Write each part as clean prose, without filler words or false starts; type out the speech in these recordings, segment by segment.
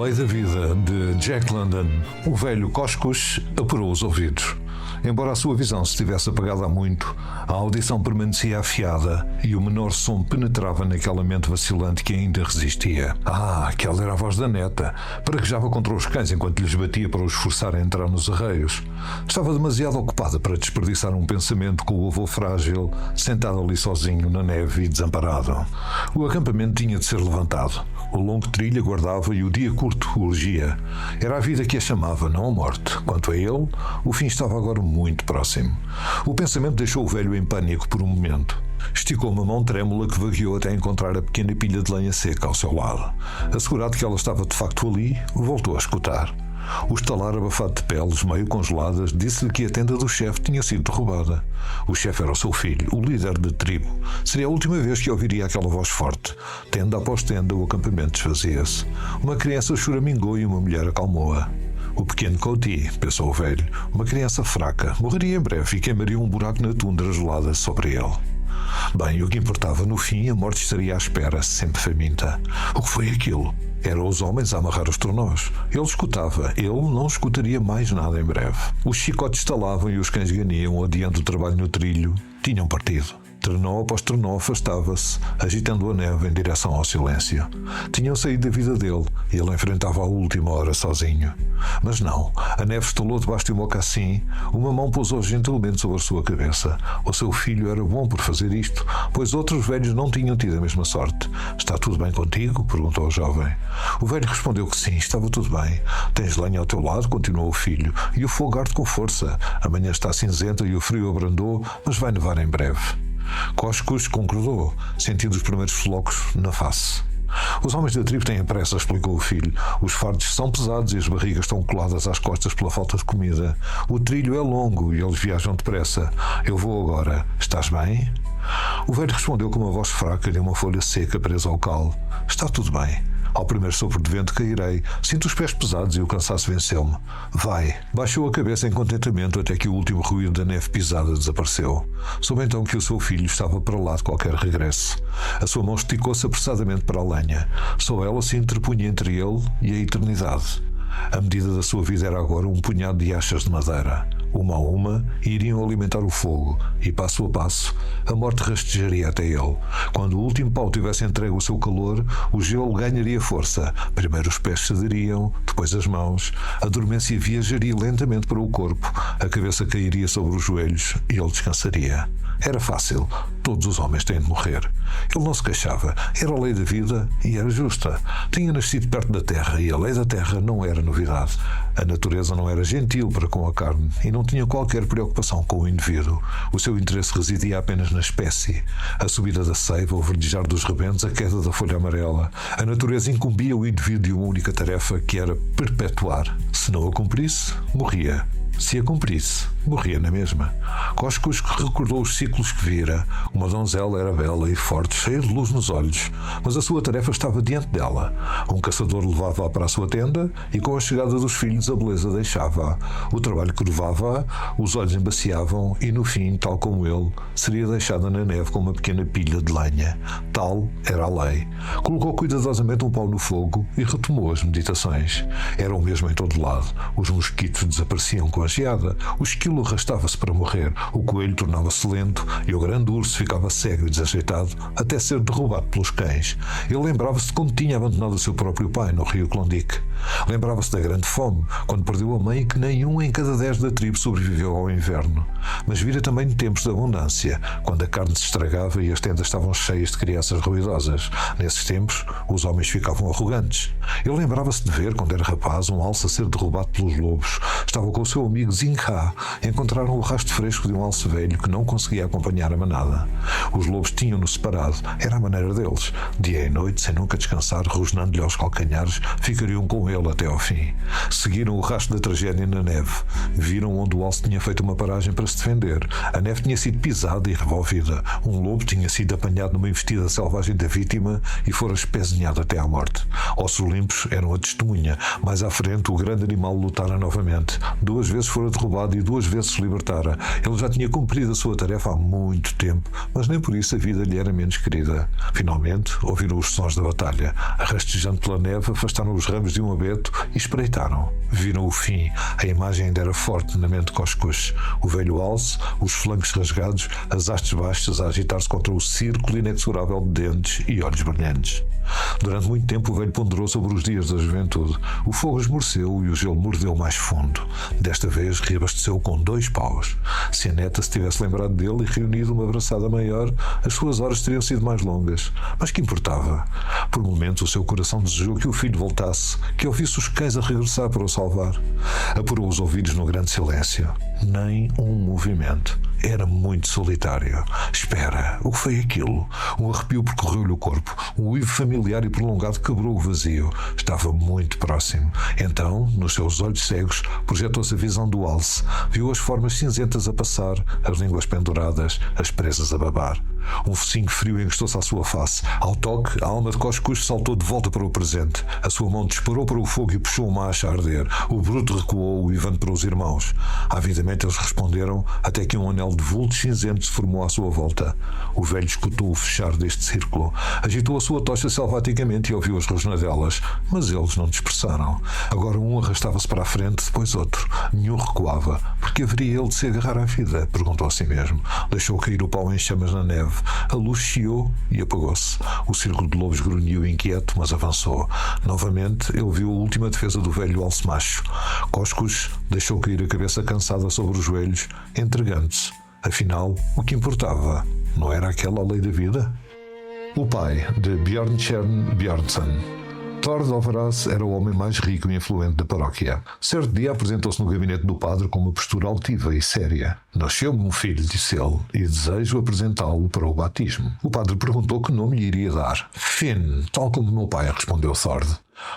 lei da vida de Jack London, o velho Coscos apurou os ouvidos. Embora a sua visão se tivesse apagado há muito, a audição permanecia afiada e o menor som penetrava naquela mente vacilante que ainda resistia. Aquela era a voz da neta, praguejava contra os cães enquanto lhes batia para os forçar a entrar nos arreios. Estava demasiado ocupada para desperdiçar um pensamento com o avô frágil, sentado ali sozinho na neve e desamparado. O acampamento tinha de ser levantado. O longo trilho aguardava e o dia curto urgia. Era a vida que a chamava, não a morte. Quanto a ele, o fim estava agora muito próximo. O pensamento deixou o velho em pânico por um momento. Esticou uma mão trêmula que vagueou até encontrar a pequena pilha de lenha seca ao seu lado. Assegurado que ela estava de facto ali, voltou a escutar. O estalar abafado de peles, meio congeladas, disse-lhe que a tenda do chefe tinha sido derrubada. O chefe era o seu filho, o líder da tribo. Seria a última vez que ouviria aquela voz forte. Tenda após tenda, o acampamento desfazia-se. Uma criança choramingou e uma mulher acalmou-a. O pequeno Cody, pensou o velho, uma criança fraca, morreria em breve e queimaria um buraco na tundra gelada sobre ele. Bem, o que importava, no fim, a morte estaria à espera, sempre faminta. O que foi aquilo? Eram os homens a amarrar os tornós. Ele escutava, ele não escutaria mais nada em breve. Os chicotes estalavam e os cães ganiam, adiando o trabalho no trilho. Tinham partido. Trenó após trenó afastava-se, agitando a neve em direção ao silêncio. Tinham saído da vida dele e ele enfrentava a última hora sozinho. Mas não, a neve estalou debaixo de um mocassim, uma mão pousou gentilmente sobre a sua cabeça. O seu filho era bom por fazer isto, pois outros velhos não tinham tido a mesma sorte. Está tudo bem contigo? Perguntou o jovem. O velho respondeu que sim, estava tudo bem. Tens lenha ao teu lado? Continuou o filho. E o fogo arde com força. Amanhã está cinzenta e o frio abrandou, mas vai nevar em breve. Coscos concordou, sentindo os primeiros flocos na face. Os homens da tribo têm pressa, explicou o filho. Os fardos são pesados e as barrigas estão coladas às costas pela falta de comida. O trilho é longo e eles viajam depressa. Eu vou agora. Estás bem? O velho respondeu com uma voz fraca de uma folha seca presa ao calo. Está tudo bem. Ao primeiro sopro de vento cairei. Sinto os pés pesados e o cansaço venceu-me. Vai. Baixou a cabeça em contentamento até que o último ruído da neve pisada desapareceu. Soube então que o seu filho estava para lá de qualquer regresso. A sua mão esticou-se apressadamente para a lenha. Só ela se interpunha entre ele e a eternidade. A medida da sua vida era agora um punhado de achas de madeira. Uma a uma iriam alimentar o fogo e, passo a passo, a morte rastejaria até ele. Quando o último pau tivesse entregue o seu calor, o gelo ganharia força. Primeiro os pés cederiam, depois as mãos. A dormência viajaria lentamente para o corpo, a cabeça cairia sobre os joelhos e ele descansaria. Era fácil. Todos os homens têm de morrer. Ele não se queixava. Era a lei da vida e era justa. Tinha nascido perto da terra e a lei da terra não era novidade. A natureza não era gentil para com a carne e não tinha qualquer preocupação com o indivíduo. O seu interesse residia apenas na espécie. A subida da seiva, o verdejar dos rebentos, a queda da folha amarela. A natureza incumbia o indivíduo de uma única tarefa, que era perpetuar. Se não a cumprisse, morria. Se a cumprisse, morria na mesma. Coscos recordou os ciclos que vira. Uma donzela era bela e forte, cheia de luz nos olhos, mas a sua tarefa estava diante dela. Um caçador levava-a para a sua tenda e com a chegada dos filhos a beleza deixava-a. O trabalho curvava-a, os olhos embaciavam e no fim, tal como ele, seria deixada na neve com uma pequena pilha de lenha. Tal era a lei. Colocou cuidadosamente um pau no fogo e retomou as meditações. Era o mesmo em todo lado. Os mosquitos desapareciam com a geada, o esquilo arrastava-se para morrer, o coelho tornava-se lento e o grande urso ficava cego e desajeitado até ser derrubado pelos cães. Ele lembrava-se de quando tinha abandonado o seu próprio pai no rio Klondike. Lembrava-se da grande fome, quando perdeu a mãe e que nenhum em cada 10 da tribo sobreviveu ao inverno. Mas vira também de tempos de abundância, quando a carne se estragava e as tendas estavam cheias de crianças ruidosas. Nesses tempos, os homens ficavam arrogantes. Ele lembrava-se de ver, quando era rapaz, um alce a ser derrubado pelos lobos. Estava com o seu amigo Zinha. Encontraram o rastro fresco de um alce velho que não conseguia acompanhar a manada. Os lobos tinham-no separado. Era a maneira deles. Dia e noite, sem nunca descansar, rosnando-lhe aos calcanhares, ficariam com ele até ao fim. Seguiram o rastro da tragédia na neve. Viram onde o alce tinha feito uma paragem para se defender. A neve tinha sido pisada e revolvida. Um lobo tinha sido apanhado numa investida selvagem da vítima e fora espezinhado até à morte. Ossos limpos eram a testemunha. Mais à frente, o grande animal lutara novamente. 2 vezes vezes fora derrubado e 2 vezes se libertara. Ele já tinha cumprido a sua tarefa há muito tempo, mas nem por isso a vida lhe era menos querida. Finalmente, ouviram os sons da batalha. Rastejando pela neve, afastaram os ramos de um abeto e espreitaram. Viram o fim. A imagem ainda era forte na mente de Coscuz. O velho alce, os flancos rasgados, as hastes baixas a agitar-se contra o círculo inexorável de dentes e olhos brilhantes. Durante muito tempo o velho ponderou sobre os dias da juventude. O fogo esmoreceu e o gelo mordeu mais fundo. Desta vez reabasteceu com 2 paus. Se a neta se tivesse lembrado dele e reunido uma abraçada maior, as suas horas teriam sido mais longas. Mas que importava? Por momentos o seu coração desejou que o filho voltasse, que ouvisse os cães a regressar para o salvar. Apurou os ouvidos no grande silêncio. Nem um movimento. Era muito solitário. Espera, o que foi aquilo? Um arrepio percorreu-lhe o corpo. Um uivo familiar e prolongado quebrou o vazio. Estava muito próximo. Então, nos seus olhos cegos, projetou-se a visão do alce. Viu as formas cinzentas a passar, as línguas penduradas, as presas a babar. Um focinho frio encostou-se à sua face. Ao toque, a alma de Coscuz saltou de volta para o presente. A sua mão disparou para o fogo e puxou uma acha a arder. O bruto recuou, uivando para os irmãos. Avidamente eles responderam, até que um anel de vultos cinzentos se formou à sua volta. O velho escutou o fechar deste círculo. Agitou a sua tocha selvaticamente e ouviu as rosnadelas, mas eles não dispersaram. Agora um arrastava-se para a frente, depois outro. Nenhum recuava. Por que haveria ele de se agarrar à vida? Perguntou a si mesmo. Deixou cair o pau em chamas na neve. A luz chiou e apagou-se. O círculo de lobos grunhiu inquieto, mas avançou. Novamente, ele viu a última defesa do velho alce macho. Coscuz deixou cair a cabeça cansada sobre os joelhos, entregando-se. Afinal, o que importava? Não era aquela a lei da vida? O pai de Bjornstjerne Bjornsson. Thord Overas era o homem mais rico e influente da paróquia. Certo dia apresentou-se no gabinete do padre com uma postura altiva e séria. Nasceu-me um filho, disse ele, e desejo apresentá-lo para o batismo. O padre perguntou que nome lhe iria dar. Finn, tal como meu pai, respondeu Thord.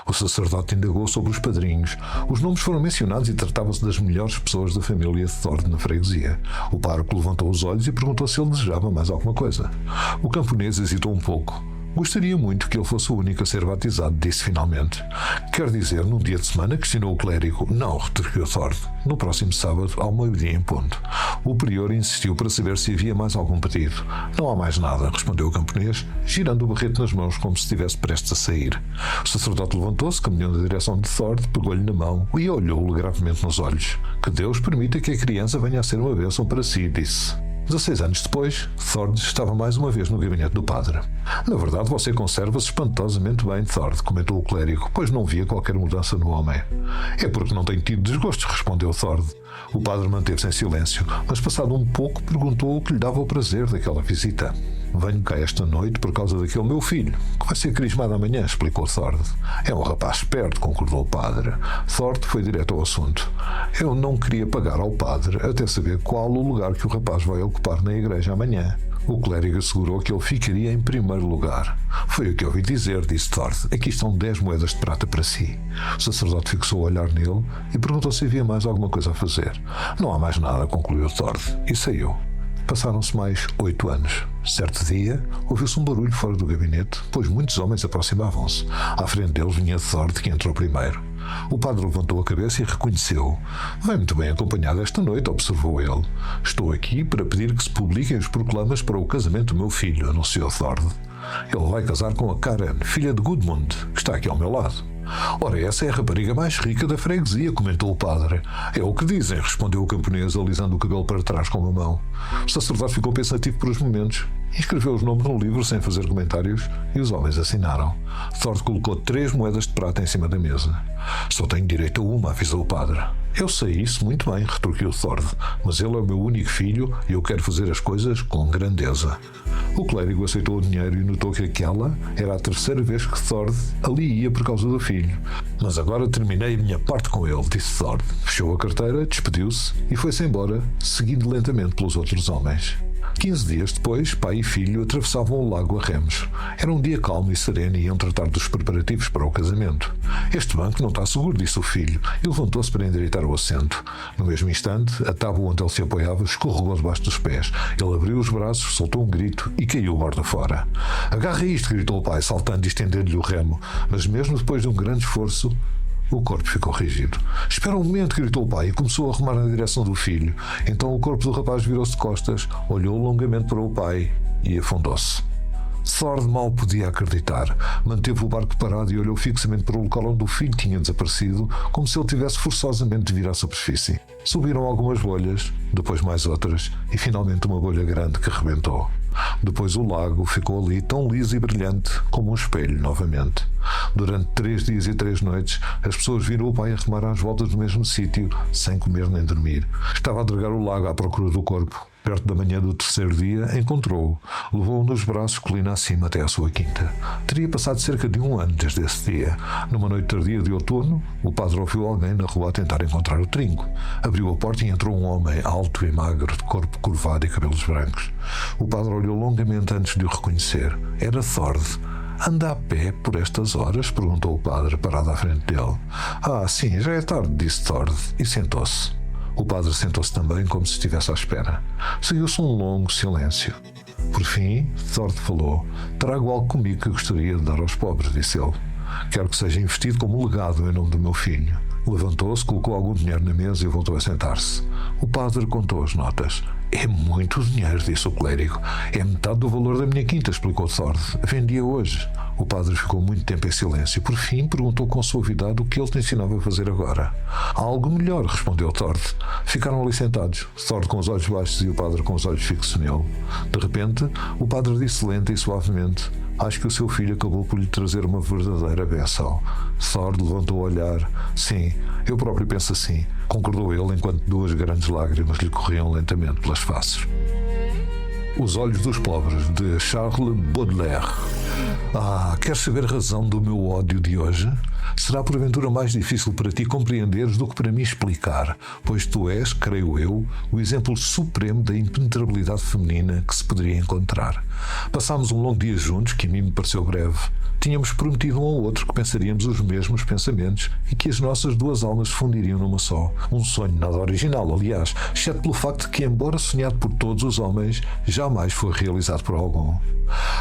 O sacerdote indagou sobre os padrinhos. Os nomes foram mencionados e tratava-se das melhores pessoas da família de Thord na freguesia. O pároco levantou os olhos e perguntou se ele desejava mais alguma coisa. O camponês hesitou um pouco. Gostaria muito que ele fosse o único a ser batizado, disse finalmente. Quer dizer, num dia de semana, questionou o clérigo. Não, retorquiu Thord. No próximo sábado, ao meio-dia em ponto. O prior insistiu para saber se havia mais algum pedido. Não há mais nada, respondeu o camponês, girando o barrete nas mãos como se estivesse prestes a sair. O sacerdote levantou-se, caminhou na direção de Thord, pegou-lhe na mão e olhou-o gravemente nos olhos. Que Deus permita que a criança venha a ser uma bênção para si, disse. 16 anos depois, Thord estava mais uma vez no gabinete do padre. Na verdade, você conserva-se espantosamente bem, Thord, comentou o clérigo, pois não via qualquer mudança no homem. É porque não tenho tido desgostos, respondeu Thord. O padre manteve-se em silêncio, mas passado um pouco perguntou o que lhe dava o prazer daquela visita. Venho cá esta noite por causa daquele meu filho, que vai ser crismado amanhã, explicou Thord. É um rapaz esperto, concordou o padre. Thord foi direto ao assunto. Eu não queria pagar ao padre até saber qual o lugar que o rapaz vai ocupar na igreja amanhã. O clérigo assegurou que ele ficaria em primeiro lugar. Foi o que ouvi dizer, disse Thord. Aqui estão 10 moedas de prata para si. O sacerdote fixou o olhar nele e perguntou se havia mais alguma coisa a fazer. Não há mais nada, concluiu Thord, e saiu. Passaram-se mais 8 anos. Certo dia, ouviu-se um barulho fora do gabinete, pois muitos homens aproximavam-se. À frente deles vinha Thord, que entrou primeiro. O padre levantou a cabeça e reconheceu-o. Vem muito bem acompanhado esta noite, observou ele. Estou aqui para pedir que se publiquem os proclamas para o casamento do meu filho, anunciou Thord. Ele vai casar com a Karen, filha de Gudmund, que está aqui ao meu lado. Ora, essa é a rapariga mais rica da freguesia, comentou o padre. É o que dizem, respondeu o camponês, alisando o cabelo para trás com uma mão. O sacerdote ficou pensativo por uns momentos. Escreveu os nomes no livro sem fazer comentários e os homens assinaram. Thord colocou 3 moedas de prata em cima da mesa. Só tenho direito a uma, avisou o padre. Eu sei isso muito bem, retorquiu Thord, mas ele é o meu único filho e eu quero fazer as coisas com grandeza. O clérigo aceitou o dinheiro e notou que aquela era a 3ª vez que Thord ali ia por causa do filho. Mas agora terminei a minha parte com ele, disse Thord. Fechou a carteira, despediu-se e foi-se embora, seguindo lentamente pelos outros homens. 15 dias depois, pai e filho atravessavam o lago a remos. Era um dia calmo e sereno e iam tratar dos preparativos para o casamento. Este banco não está seguro, disse o filho, e levantou-se para endireitar o assento. No mesmo instante, a tábua onde ele se apoiava escorregou debaixo dos pés. Ele abriu os braços, soltou um grito e caiu borda fora. Agarra isto, gritou o pai, saltando e estendendo-lhe o remo. Mas mesmo depois de um grande esforço, O corpo ficou rígido. Espera um momento, gritou o pai e começou a arrumar na direção do filho. Então o corpo do rapaz virou-se de costas, olhou longamente para o pai e afundou-se. Thord mal podia acreditar. Manteve o barco parado e olhou fixamente para o local onde o filho tinha desaparecido, como se ele tivesse forçosamente de vir à superfície. Subiram algumas bolhas, depois mais outras, e finalmente uma bolha grande que rebentou. Depois o lago ficou ali tão liso e brilhante como um espelho novamente. Durante 3 dias e 3 noites, as pessoas viram o pai a remar às voltas do mesmo sítio, sem comer nem dormir. Estava a dragar o lago à procura do corpo. Perto da manhã do 3º dia, encontrou-o. Levou-o nos braços colina acima até à sua quinta. Teria passado cerca de 1 ano desde esse dia. Numa noite tardia de outono, o padre ouviu alguém na rua a tentar encontrar o trinco. Abriu a porta e entrou um homem alto e magro, de corpo curvado e cabelos brancos. O padre olhou longamente antes de o reconhecer. Era Thord. Anda a pé por estas horas? Perguntou o padre, parado à frente dele. Ah, sim, já é tarde, disse Thord, e sentou-se. O padre sentou-se também, como se estivesse à espera. Seguiu-se um longo silêncio. Por fim, Thord falou. Trago algo comigo que gostaria de dar aos pobres, disse ele. Quero que seja investido como legado em nome do meu filho. Levantou-se, colocou algum dinheiro na mesa e voltou a sentar-se. O padre contou as notas. É muito dinheiro, disse o clérigo. É metade do valor da minha quinta, explicou Thord. Vendia hoje. O padre ficou muito tempo em silêncio. Por fim, perguntou com suavidade o que ele te ensinava a fazer agora. Algo melhor, respondeu Thord. Ficaram ali sentados, Thord com os olhos baixos e o padre com os olhos fixos nele. De repente, o padre disse lenta e suavemente: acho que o seu filho acabou por lhe trazer uma verdadeira bênção. Thord levantou o olhar. Sim, eu próprio penso assim, concordou ele enquanto 2 grandes lágrimas lhe corriam lentamente pelas faces. Os Olhos dos Pobres, de Charles Baudelaire. Ah, queres saber a razão do meu ódio de hoje? Será porventura mais difícil para ti compreenderes do que para mim explicar, pois tu és, creio eu, o exemplo supremo da impenetrabilidade feminina que se poderia encontrar. Passámos um longo dia juntos, que a mim me pareceu breve. Tínhamos prometido um ao outro que pensaríamos os mesmos pensamentos e que as nossas 2 almas se fundiriam numa só. Um sonho nada original, aliás, exceto pelo facto de que, embora sonhado por todos os homens, jamais foi realizado por algum.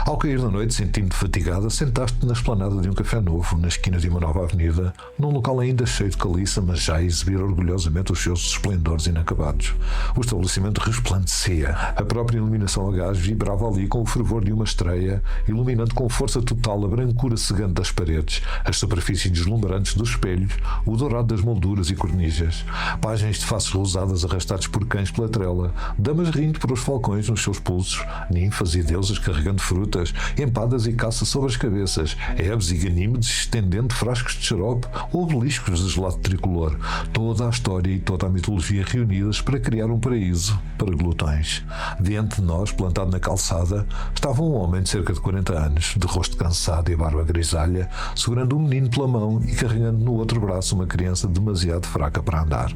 Ao cair da noite, sentindo-te fatigada, sentaste-te na esplanada de um café novo, na esquina de uma nova avenida, num local ainda cheio de caliça, mas já a exibir orgulhosamente os seus esplendores inacabados. O estabelecimento resplandecia. A própria iluminação a gás vibrava ali com o fervor de uma estreia, iluminando com força total a brancura cegante das paredes, as superfícies deslumbrantes dos espelhos, o dourado das molduras e cornijas. Páginas de faces rosadas arrastadas por cães pela trela, damas rindo para os falcões nos seus pulsos, ninfas e deusas carregando frutas, empadas e caça sobre as cabeças, hebes e ganímedes estendendo frascos de xarope ou obeliscos de gelado tricolor. Toda a história e toda a mitologia reunidas para criar um paraíso para glutões. Diante de nós, plantado na calçada, estava um homem de cerca de 40 anos, de rosto cansado e barba grisalha, segurando um menino pela mão e carregando no outro braço uma criança demasiado fraca para andar.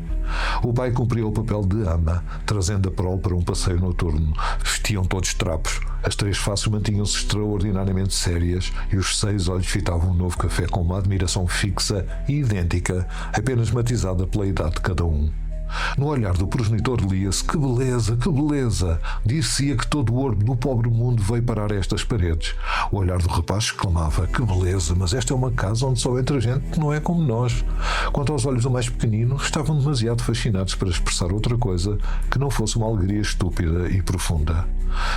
O pai cumpria o papel de ama, trazendo a prole para um passeio noturno. Vestiam todos trapos. As 3 faces mantinham-se extraordinariamente sérias e os 6 olhos fitavam um novo café com uma admiração fixa e idêntica, apenas matizada pela idade de cada um. No olhar do progenitor lia-se: que beleza, que beleza! Dizia que todo o ouro do pobre mundo veio parar a estas paredes. O olhar do rapaz exclamava: que beleza, mas esta é uma casa onde só entra gente que não é como nós. Quanto aos olhos do mais pequenino, estavam demasiado fascinados para expressar outra coisa que não fosse uma alegria estúpida e profunda.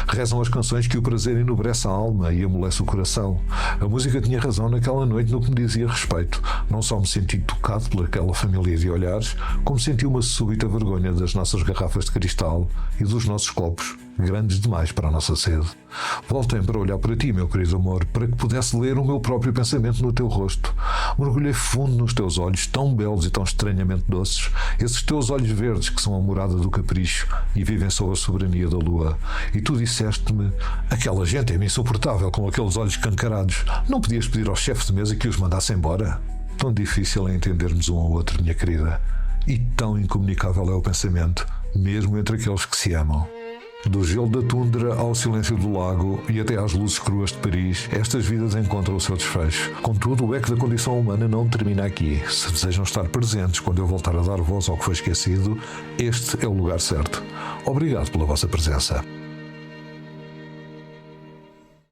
Rezam as canções que o prazer enobrece a alma e amolece o coração. A música tinha razão naquela noite no que me dizia respeito. Não só me senti tocado por aquela família de olhares, como senti uma súbita vergonha das nossas garrafas de cristal e dos nossos copos, grandes demais para a nossa sede. Voltei para olhar para ti, meu querido amor, para que pudesse ler o meu próprio pensamento no teu rosto. Mergulhei fundo nos teus olhos, tão belos e tão estranhamente doces, esses teus olhos verdes que são a morada do capricho e vivem sob a soberania da lua. E tu disseste-me: aquela gente é-me insuportável com aqueles olhos cancarados. Não podias pedir ao chefe de mesa que os mandasse embora? Tão difícil é entendermos um ao outro, minha querida. E tão incomunicável é o pensamento, mesmo entre aqueles que se amam. Do gelo da tundra ao silêncio do lago e até às luzes cruas de Paris, estas vidas encontram o seu desfecho. Contudo, o eco da condição humana não termina aqui. Se desejam estar presentes quando eu voltar a dar voz ao que foi esquecido, este é o lugar certo. Obrigado pela vossa presença.